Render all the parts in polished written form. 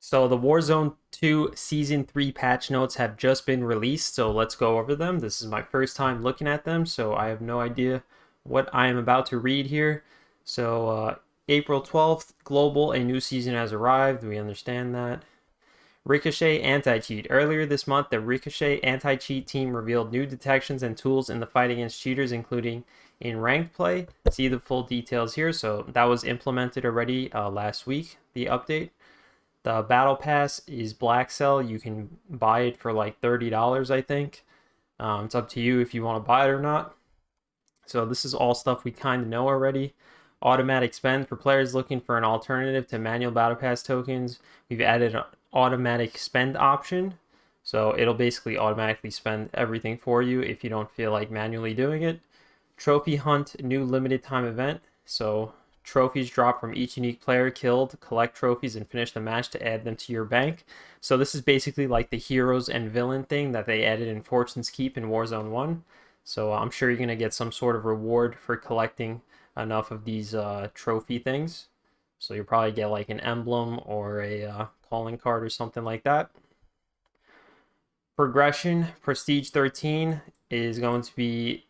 So the Warzone 2 Season 3 patch notes have just been released, so let's go over them. This is my first time looking at them, so I have no idea what I am about to read here. April 12th, global, a new season has arrived. We understand that. Ricochet anti-cheat. Earlier this month, the Ricochet anti-cheat team revealed new detections and tools in the fight against cheaters, including in ranked play. See the full details here. So that was implemented already last week, the update. The battle pass is black sell. You can buy it for like $30, I think. It's up to you if you want to buy it or not. So this is all stuff we kind of know already. Automatic spend for players looking for an alternative to manual battle pass tokens. We've added an automatic spend option. So it'll basically automatically spend everything for you if you don't feel like manually doing it. Trophy hunt, new limited time event. So trophies drop from each unique player killed. Collect trophies and finish the match to add them to your bank. So this is basically like the heroes and villain thing that they added in Fortune's Keep in Warzone 1. So I'm sure you're going to get some sort of reward for collecting enough of these trophy things. So you'll probably get like an emblem or a calling card or something like that. Progression, Prestige 13 is going to be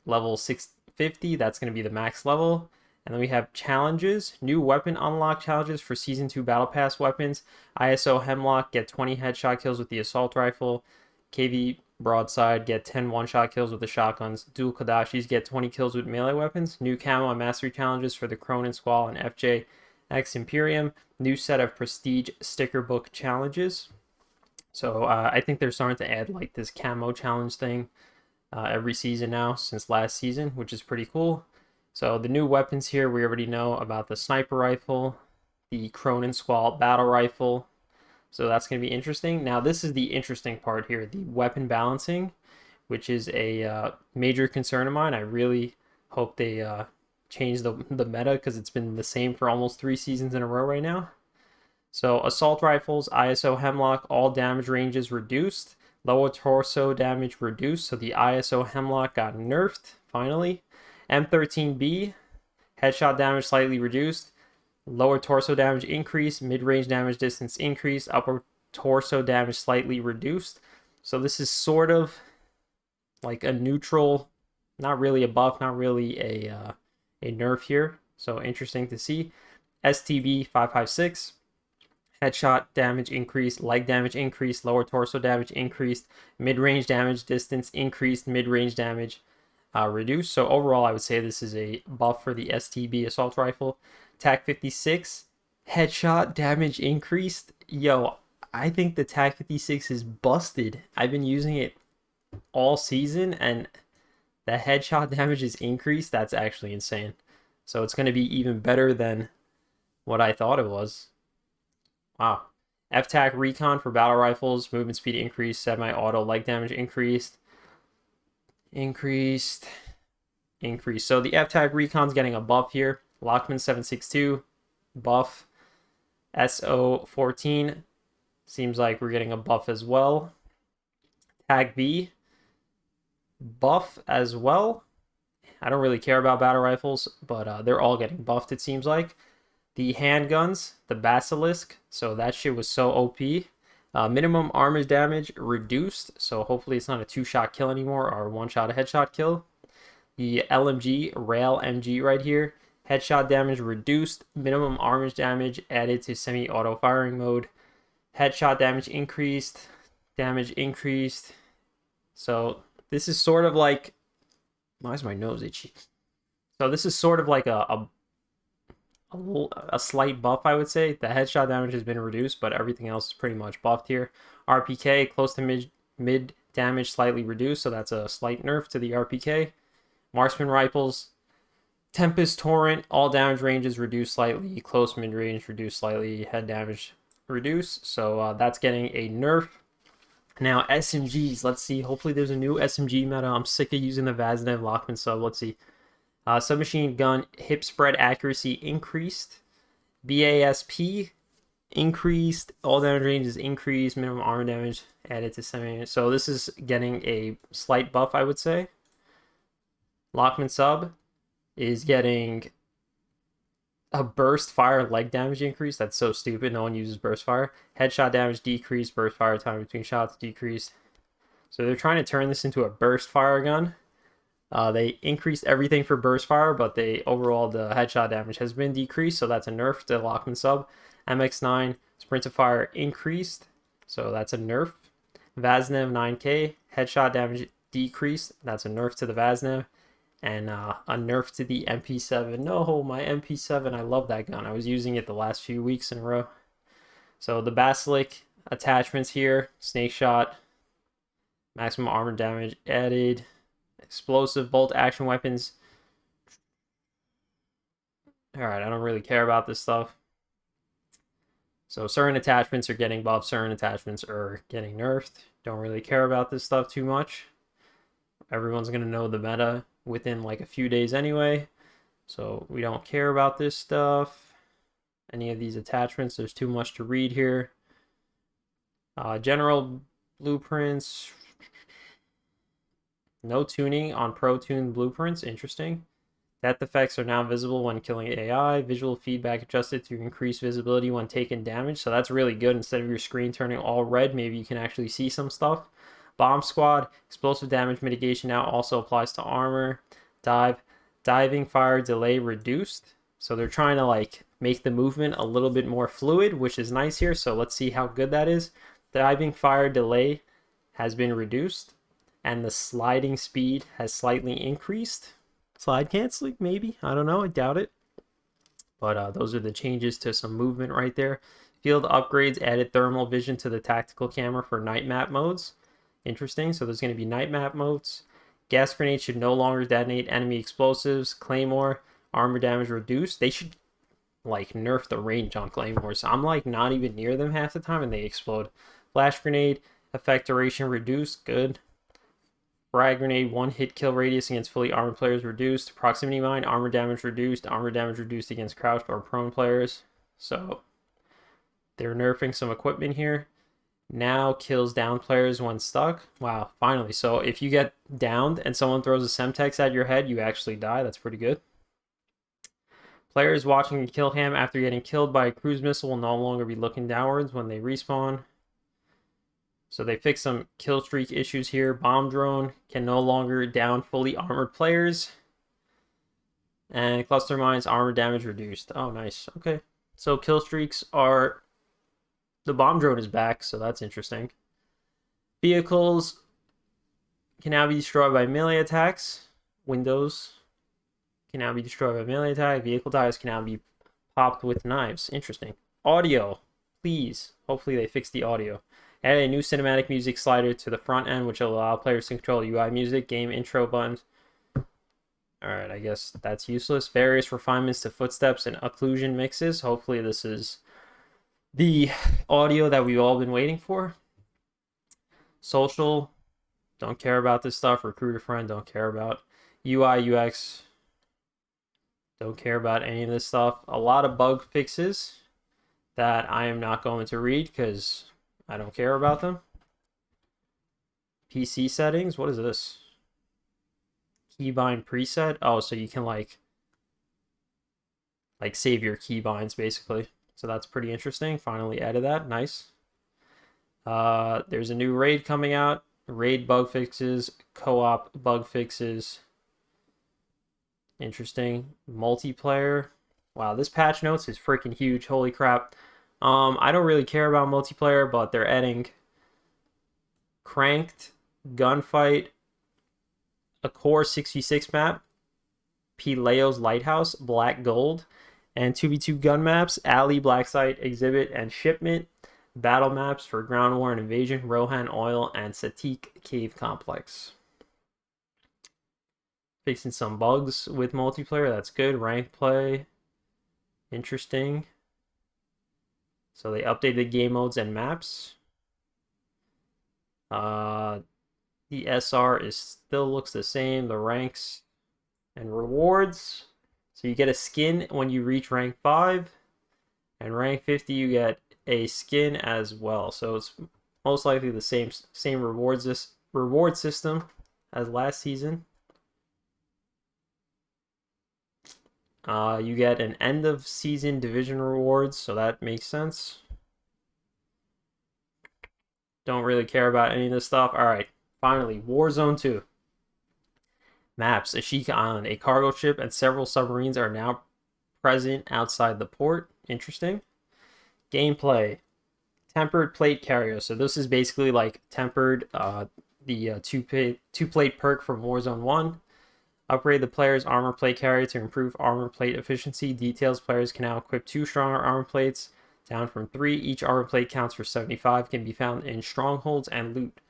level 650. That's going to be the max level. And then we have challenges, new weapon unlock challenges for Season 2 Battle Pass weapons. ISO Hemlock, get 20 headshot kills with the assault rifle. KV Broadside, get 10 one-shot kills with the shotguns. Dual Kadashis, get 20 kills with melee weapons. New camo and mastery challenges for the Cronin Squall and FJX Imperium. New set of prestige sticker book challenges. So I think they're starting to add like this camo challenge thing every season now since last season, which is pretty cool. So the new weapons here, we already know about the sniper rifle, the Cronin Squall battle rifle. So that's going to be interesting. Now this is the interesting part here, the weapon balancing, which is a major concern of mine. I really hope they change the meta because it's been the same for almost 3 seasons in a row right now. So assault rifles, ISO Hemlock, all damage ranges reduced. Lower torso damage reduced. So the ISO Hemlock got nerfed, finally. M13B, headshot damage slightly reduced. Lower torso damage increased. Mid-range damage distance increased. Upper torso damage slightly reduced. So this is sort of like a neutral, not really a buff, not really a nerf here. So interesting to see. STB 556. Headshot damage increased, leg damage increased, lower torso damage increased, mid-range damage distance increased, mid-range damage reduced. So overall, I would say this is a buff for the STB assault rifle. TAC 56, headshot damage increased. Yo, I think the TAC 56 is busted. I've been using it all season, and the headshot damage is increased. That's actually insane. So it's going to be even better than what I thought it was. Wow. FTAC recon for battle rifles, movement speed increased, semi-auto leg damage increased. Increased. So the FTAC recon's getting a buff here. Lockman 762, buff. SO14, seems like we're getting a buff as well. Tag V, buff as well. I don't really care about battle rifles, but they're all getting buffed, it seems like. The handguns, the Basilisk, so that shit was so OP. Minimum armor damage reduced, so hopefully it's not a 2-shot kill anymore or 1-shot headshot kill. The LMG, Rail MG right here, headshot damage reduced, minimum armor damage added to semi-auto firing mode. Headshot damage increased, damage increased. So this is sort of like, why is my nose itchy? So this is sort of like a slight buff, I would say. The headshot damage has been reduced, but everything else is pretty much buffed here. RPK, close to mid damage, slightly reduced, so that's a slight nerf to the RPK. Marksman rifles, Tempest Torrent, all damage ranges reduced slightly, close mid range reduced slightly, head damage reduced, so that's getting a nerf. Now SMGs, let's see, hopefully there's a new SMG meta. I'm sick of using the Vaznev Lockman sub. Let's see. Submachine gun hip spread accuracy increased. BASP increased. All damage ranges increased. Minimum armor damage added to semi. So this is getting a slight buff, I would say. Lockman sub is getting A burst fire leg damage increase. That's so stupid. No one uses burst fire. Headshot damage decreased. Burst fire time between shots decreased. So they're trying to turn this into a burst fire gun. They increased everything for burst fire, but they overall the headshot damage has been decreased. So that's a nerf to Lockman sub. MX9 sprint to fire increased. So that's a nerf. Vaznev 9K headshot damage decreased. That's a nerf to the Vaznev. And a nerf to the MP7. No, my MP7, I love that gun. I was using it the last few weeks in a row. So the Basilic attachments here, snake shot, maximum armor damage added, explosive bolt action weapons. Alright, I don't really care about this stuff. So certain attachments are getting buffed, certain attachments are getting nerfed. Don't really care about this stuff too much. Everyone's going to know the meta within like a few days anyway. So we don't care about this stuff. Any of these attachments, there's too much to read here. General blueprints. No tuning on Pro Tune blueprints. Interesting. Death effects are now visible when killing AI. Visual feedback adjusted to increase visibility when taking damage. So that's really good. Instead of your screen turning all red, maybe you can actually see some stuff. Bomb squad. Explosive damage mitigation now also applies to armor. Diving fire delay reduced. So they're trying to like make the movement a little bit more fluid, which is nice here. So let's see how good that is. Diving fire delay has been reduced. And the sliding speed has slightly increased. Slide canceling, maybe. I don't know. I doubt it. But those are the changes to some movement right there. Field upgrades added thermal vision to the tactical camera for night map modes. Interesting. So there's going to be night map modes. Gas grenades should no longer detonate enemy explosives. Claymore, armor damage reduced. They should like nerf the range on claymores. I'm like not even near them half the time and they explode. Flash grenade, effect duration reduced. Good. Frag grenade, 1 hit kill radius against fully armored players reduced. Proximity mine, armor damage reduced. Armor damage reduced against crouched or prone players. So they're nerfing some equipment here. Now kills down players when stuck. Wow, finally. So if you get downed and someone throws a Semtex at your head, you actually die. That's pretty good. Players watching a kill cam after getting killed by a cruise missile will no longer be looking downwards when they respawn. So they fixed some kill streak issues here. Bomb drone can no longer down fully armored players. And cluster mines, armor damage reduced. Oh, nice. Okay. So kill streaks are... The bomb drone is back, so that's interesting. Vehicles can now be destroyed by melee attacks. Windows can now be destroyed by melee attack. Vehicle tires can now be popped with knives. Interesting. Audio, please. Hopefully they fix the audio. Add a new cinematic music slider to the front end, which will allow players to control UI music, game intro buttons. Alright, I guess that's useless. Various refinements to footsteps and occlusion mixes. Hopefully this is the audio that we've all been waiting for. Social, don't care about this stuff. Recruiter friend, don't care about. UI, UX, don't care about any of this stuff. A lot of bug fixes that I am not going to read because I don't care about them. PC settings, what is this? Keybind preset. Oh, so you can like save your keybinds basically. So that's pretty interesting. Finally added that. Nice. There's a new raid coming out. Raid bug fixes, co-op bug fixes. Interesting. Multiplayer. Wow, this patch notes is freaking huge. Holy crap. I don't really care about multiplayer, but they're adding cranked gunfight, a core 66 map, Pileo's Lighthouse, Black Gold, and 2v2 gun maps, Alley, Black Site, Exhibit, and Shipment, battle maps for Ground War and Invasion, Rohan Oil, and Satik Cave Complex. Fixing some bugs with multiplayer, that's good. Ranked play, interesting. So they updated game modes and maps. The SR still looks the same. The ranks and rewards. So you get a skin when you reach rank 5. And rank 50 you get a skin as well. So it's most likely the same reward system as last season. You get an end of season division rewards, so that makes sense. Don't really care about any of this stuff. All right, finally, Warzone 2. Maps, Ashika Island, a cargo ship, and several submarines are now present outside the port. Interesting. Gameplay, tempered plate carrier. So this is basically like tempered, the two plate perk from Warzone 1. Upgrade the player's armor plate carrier to improve armor plate efficiency. Details, players can now equip 2 stronger armor plates, down from 3. Each armor plate counts for 75, can be found in strongholds and loot.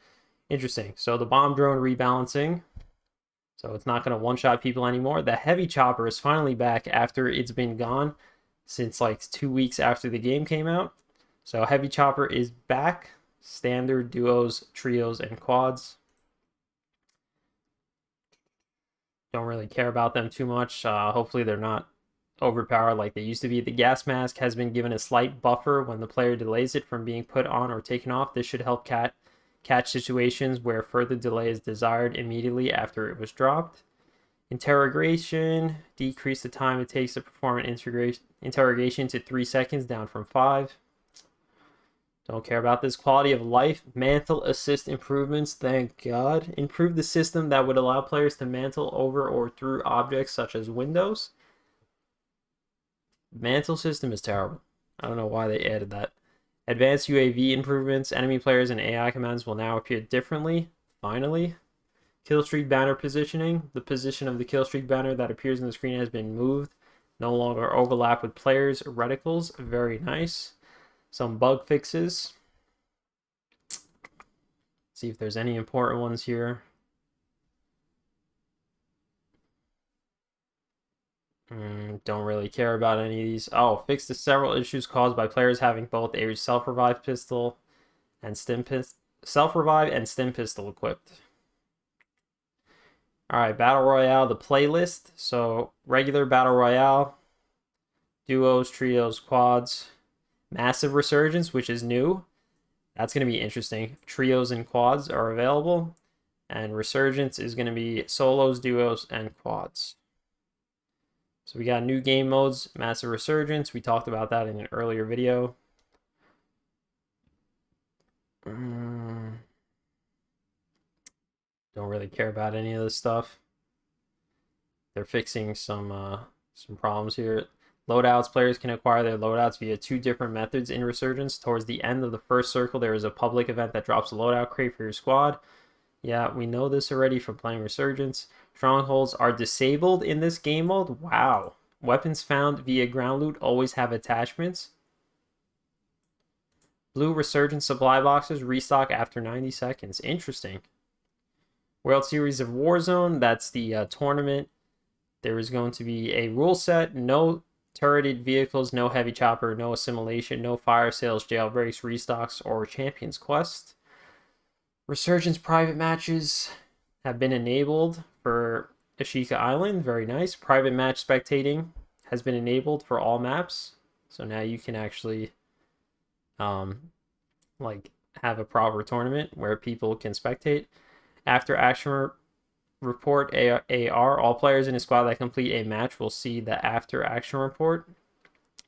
Interesting. So the bomb drone rebalancing. So it's not going to one-shot people anymore. The heavy chopper is finally back after it's been gone since like 2 weeks after the game came out. So heavy chopper is back. Standard, duos, trios, and quads. Don't really care about them too much. Hopefully they're not overpowered like they used to be. The gas mask has been given a slight buffer when the player delays it from being put on or taken off. This should help catch situations where further delay is desired immediately after it was dropped. Interrogation, decrease the time it takes to perform an interrogation to 3 seconds, down from 5. Don't care about this. Quality of life, mantle assist improvements, thank God. Improve the system that would allow players to mantle over or through objects such as windows. Mantle system is terrible. I don't know why they added that. Advanced UAV improvements, enemy players and AI commands will now appear differently, finally. Killstreak banner positioning, the position of the killstreak banner that appears on the screen has been moved. No longer overlap with players' reticles, very nice. Some bug fixes. See if there's any important ones here. Don't really care about any of these. Oh, fix the several issues caused by players having both a self-revive pistol and stim pistol equipped. All right, Battle Royale, the playlist. So regular Battle Royale, duos, trios, quads. Massive Resurgence, which is new. That's going to be interesting. Trios and quads are available. And Resurgence is going to be solos, duos, and quads. So we got new game modes, Massive Resurgence. We talked about that in an earlier video. Don't really care about any of this stuff. They're fixing some problems here. Loadouts, players can acquire their loadouts via 2 different methods in Resurgence. Towards the end of the first circle, there is a public event that drops a loadout crate for your squad. Yeah, we know this already from playing Resurgence. Strongholds are disabled in this game mode. Wow. Weapons found via ground loot always have attachments. Blue Resurgence supply boxes restock after 90 seconds. Interesting. World Series of Warzone, that's the tournament. There is going to be a rule set, no turreted vehicles, no heavy chopper, no assimilation, no fire sales, jailbreaks, restocks, or Champions Quest. Resurgence private matches have been enabled for Ashika Island. Very nice. Private match spectating has been enabled for all maps. So now you can actually like have a proper tournament where people can spectate. After action report AR, all players in a squad that complete a match will see the after action report.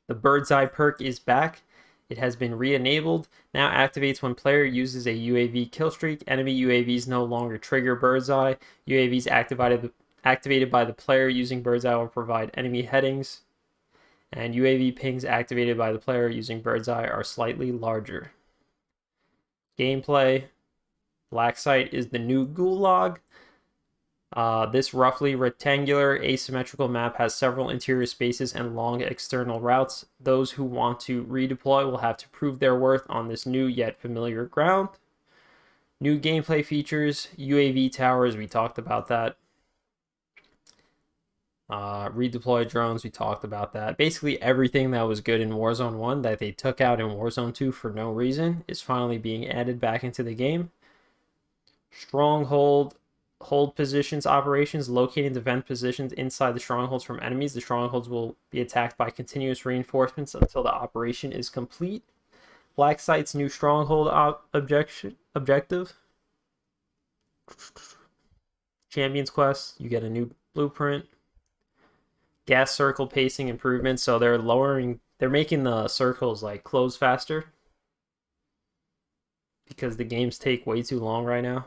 The bird's eye perk is back. It has been re-enabled. Now activates when player uses a UAV kill streak. Enemy UAVs no longer trigger bird's eye. UAVs activated by the player using bird's eye will provide enemy headings. And UAV pings activated by the player using bird's eye are slightly larger. Gameplay. Black Site is the new gulag. This roughly rectangular asymmetrical map has several interior spaces and long external routes. Those who want to redeploy will have to prove their worth on this new yet familiar ground. New gameplay features, UAV towers, we talked about that. Redeploy drones, we talked about that. Basically everything that was good in Warzone 1 that they took out in Warzone 2 for no reason is finally being added back into the game. Stronghold hold positions operations, locate and defend positions inside the strongholds from enemies. The strongholds will be attacked by continuous reinforcements until the operation is complete. Black Site's new stronghold objective. Champions Quest, you get a new blueprint. gas circle pacing improvements. So they're making the circles like close faster because the games take way too long right now.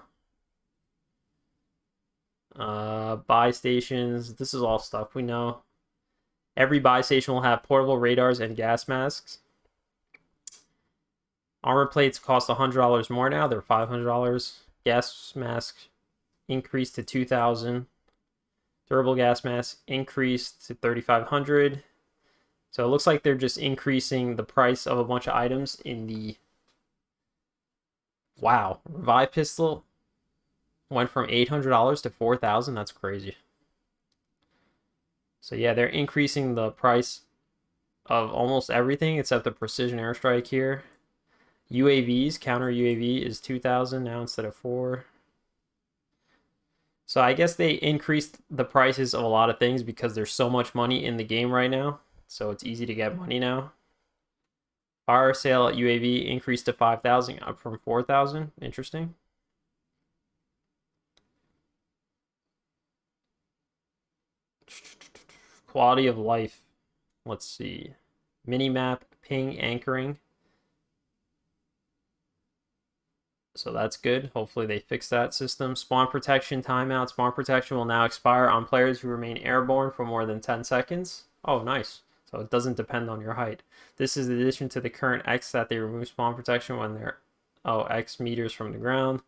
Buy stations. This is all stuff we know. Every buy station will have portable radars and gas masks. Armor plates cost $100 more now. They're $500. Gas mask increased to 2,000. Durable gas mask increased to 3,500. So it looks like they're just increasing the price of a bunch of items in the... Wow. Revive pistol went from $800 to 4,000. That's crazy. So yeah, they're increasing the price of almost everything except the precision airstrike here. UAVs, counter UAV is 2,000 now instead of 4. So I guess they increased the prices of a lot of things because there's so much money in the game right now. So it's easy to get money now. Fire sale at UAV increased to 5,000 up from 4,000. Interesting. Quality of life. Let's see. Minimap, ping, anchoring. So that's good. Hopefully they fix that system. Spawn protection timeout. Spawn protection will now expire on players who remain airborne for more than 10 seconds. Oh, nice. So it doesn't depend on your height. This is in addition to the current X that they remove spawn protection when they're X meters from the ground.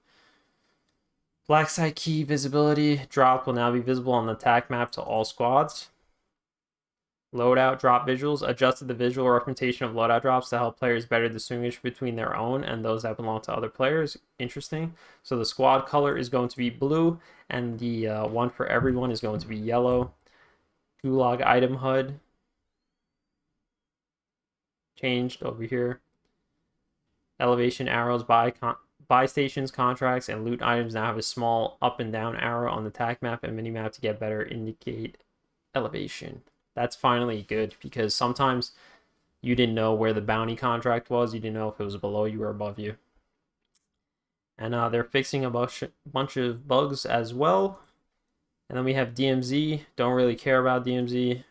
Black site key visibility drop will now be visible on the attack map to all squads. Loadout drop visuals. Adjusted the visual representation of loadout drops to help players better distinguish between their own and those that belong to other players. Interesting. So the squad color is going to be blue, and the one for everyone is going to be yellow. Gulag item HUD changed over here. Elevation arrows, buy stations, contracts, and loot items now have a small up and down arrow on the attack map and minimap to get better indicate elevation. That's finally good because sometimes you didn't know where the bounty contract was. You didn't know if it was below you or above you. And they're fixing a bunch of bugs as well. And then we have DMZ. Don't really care about DMZ.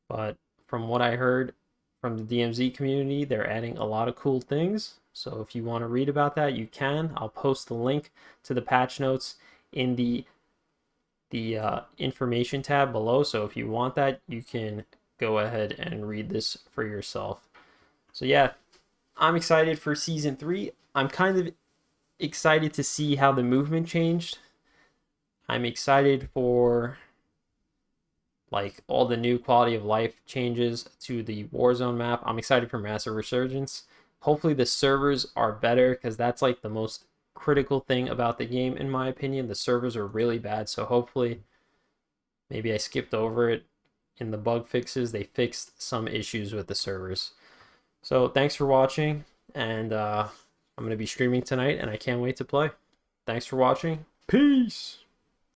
But from what I heard from the DMZ community, they're adding a lot of cool things. So if you want to read about that, you can. I'll post the link to the patch notes in the information tab below, so if you want that, you can go ahead and read this for yourself. So yeah, I'm excited for season 3. I'm kind of excited to see how the movement changed. I'm excited for like all the new quality of life changes to the Warzone map. I'm excited for Massive Resurgence. Hopefully the servers are better because that's like the most critical thing about the game in my opinion. The servers are really bad, so hopefully, maybe I skipped over it in the bug fixes, they fixed some issues with the servers. So thanks for watching, and I'm going to be streaming tonight and I can't wait to play. Thanks for watching. Peace.